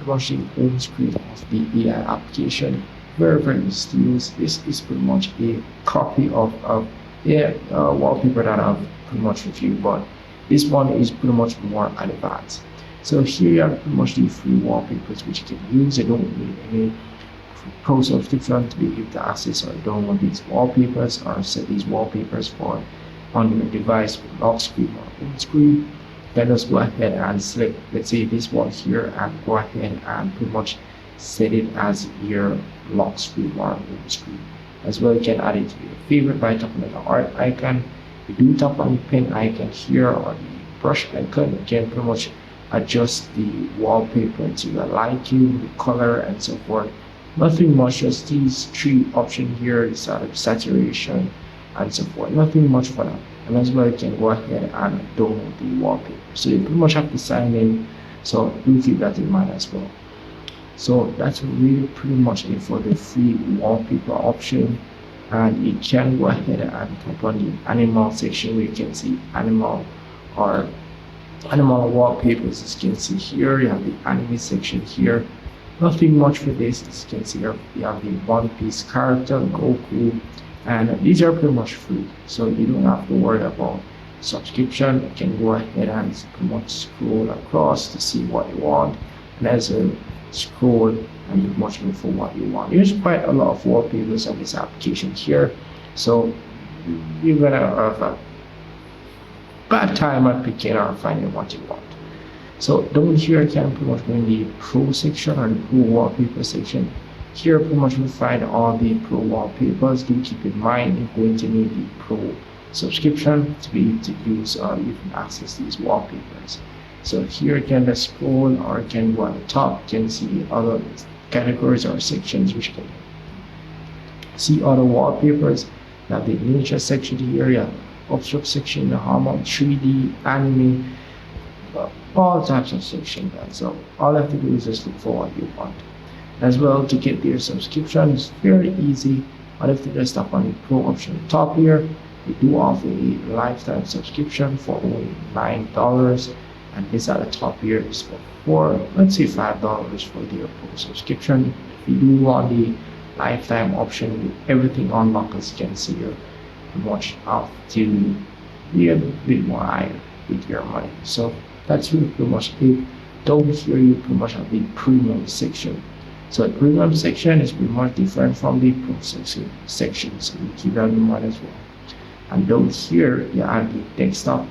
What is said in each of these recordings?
much the home screen of the AI application. Very easy to use. This is pretty much a copy of wallpaper that I've pretty much reviewed, but this one is pretty much more advanced. So here you have pretty much the free wallpapers which you can use. You don't need any pro subscription to be able to access or download these wallpapers or set these wallpapers for on your device with lock screen or home screen. Then just go ahead and select, let's say, this one here, and go ahead and pretty much set it as your lock screen or home screen. As well, you can add it to your favorite by tapping on the art icon. You do tap on the pen icon here or the brush icon, you can pretty much adjust the wallpaper to your liking, the color, and so forth. Nothing much, just these three options here, the saturation, and so forth. Nothing much for that. And as well, you can go ahead and download the wallpaper. So you pretty much have to sign in, so do keep that in mind as well. So that's really pretty much it for the free wallpaper option. And you can go ahead and tap on the animal section where you can see animal wallpapers. As you can see here, you have the anime section here. Nothing much for this. As you can see here, you have the One Piece character, Goku, and these are pretty much free, so you don't have to worry about subscription. You can go ahead and pretty much scroll across to see what you want, and as a scroll and pretty much look for what you want. There's quite a lot of wallpapers on this application here, so you're gonna have a bad time at picking or finding what you want. So down here, you can pretty much go in the pro section or the pro wallpaper section. Here pretty much we find all the pro wallpapers. Do keep in mind you're going to need the pro subscription to be able to use or even access these wallpapers. So here you can just scroll, or you can go at the top, you can see other categories or sections which can see other wallpapers. You have the nature section here, you have the obstruct section, the Harmon 3D, anime, all types of sections. So all you have to do is just look for what you want. As well, to get their subscription is very easy. All you have to just tap on the pro option at the top here. We do offer a lifetime subscription for only $9, and this at the top here is for let's say $5 for their pro subscription. If you do want the lifetime option with everything unlocked, as you can see here, you much have to be a bit more higher with your money. So that's really pretty much it. Down here you pretty much have the premium section. So the premium section is pretty much different from the pro section, so you keep that in mind as well. And down here you have the desktop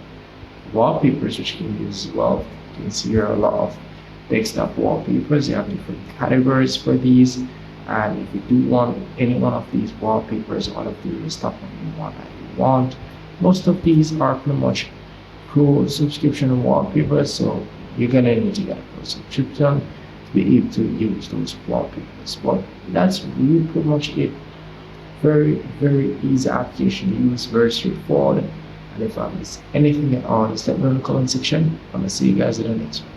wallpapers which you can use as well. You can see here a lot of desktop wallpapers. You have different categories for these, and if you do want any one of these wallpapers, all of these stuff on the one that you want. Most of these are pretty much pro subscription wallpapers, so you're gonna need to get a pro subscription to be able to use those wallpapers. But that's really pretty much it. Very easy application to use, very straightforward. And if I miss anything at all, just let me know in the comment section. I'm gonna see you guys in the next one.